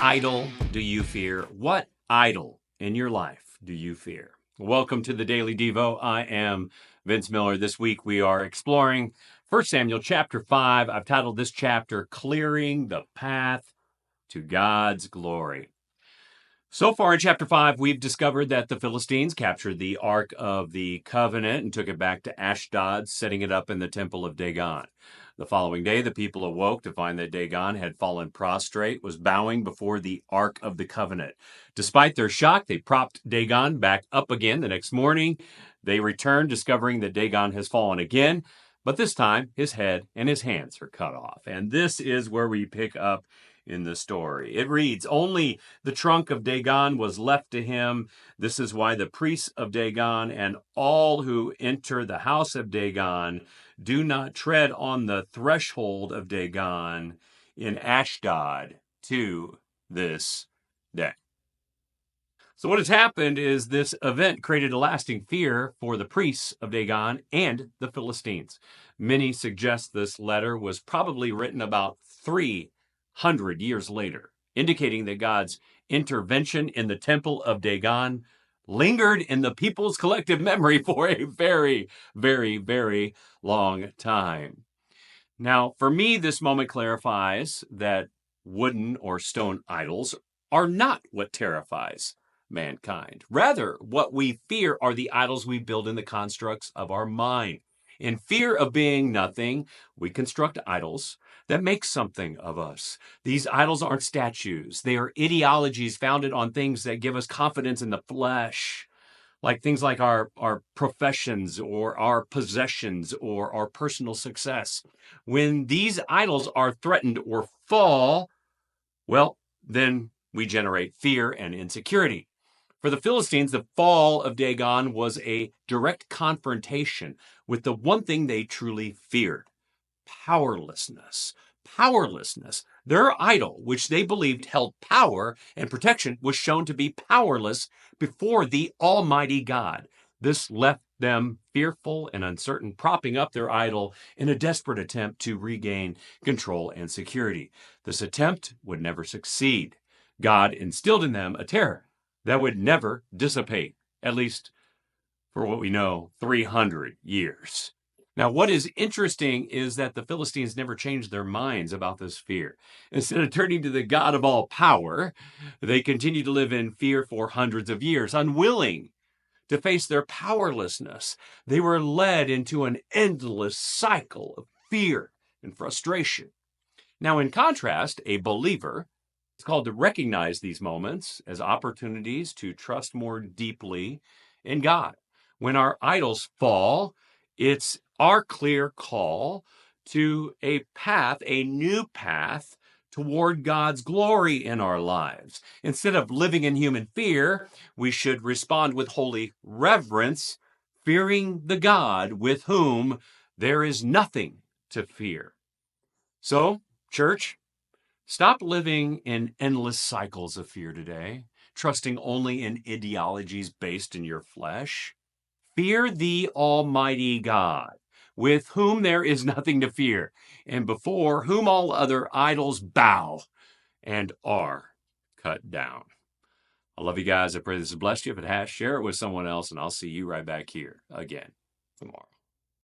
idol do you fear? What idol in your life do you fear? Welcome to the Daily Devo. I am Vince Miller. This week we are exploring 1 Samuel chapter 5. I've titled this chapter, Clearing the Path to God's Glory. So far in chapter 5, we've discovered that the Philistines captured the Ark of the Covenant and took it back to Ashdod, setting it up in the temple of Dagon. The following day, the people awoke to find that Dagon had fallen prostrate, was bowing before the Ark of the Covenant. Despite their shock, they propped Dagon back up again. The next morning, they returned, discovering that Dagon has fallen again, but this time his head and his hands are cut off. And this is where we pick up in the story. It reads, "Only the trunk of Dagon was left to him. This is why the priests of Dagon and all who enter the house of Dagon do not tread on the threshold of Dagon in Ashdod to this day." So what has happened is this event created a lasting fear for the priests of Dagon and the Philistines. Many suggest this letter was probably written about 300 years later, indicating that God's intervention in the temple of Dagon lingered in the people's collective memory for a very, very, very long time. Now, for me, this moment clarifies that wooden or stone idols are not what terrifies mankind. Rather, what we fear are the idols we build in the constructs of our mind. In fear of being nothing, we construct idols that make something of us. These idols aren't statues. They are ideologies founded on things that give us confidence in the flesh, like things like our professions or our possessions or our personal success. When these idols are threatened or fall, well, then we generate fear and insecurity. For the Philistines, the fall of Dagon was a direct confrontation with the one thing they truly feared: powerlessness. Powerlessness. Their idol, which they believed held power and protection, was shown to be powerless before the Almighty God. This left them fearful and uncertain, propping up their idol in a desperate attempt to regain control and security. This attempt would never succeed. God instilled in them a terror that would never dissipate, at least for what we know, 300 years. Now, what is interesting is that the Philistines never changed their minds about this fear. Instead of turning to the God of all power, they continued to live in fear for hundreds of years, unwilling to face their powerlessness. They were led into an endless cycle of fear and frustration. Now, in contrast, a believer is called to recognize these moments as opportunities to trust more deeply in God. When our idols fall, it's our clear call to a path, a new path toward God's glory in our lives. Instead of living in human fear, we should respond with holy reverence, fearing the God with whom there is nothing to fear. So, church, stop living in endless cycles of fear today, trusting only in ideologies based in your flesh. Fear the Almighty God, with whom there is nothing to fear, and before whom all other idols bow and are cut down. I love you guys. I pray this has blessed you. If it has, share it with someone else, and I'll see you right back here again tomorrow.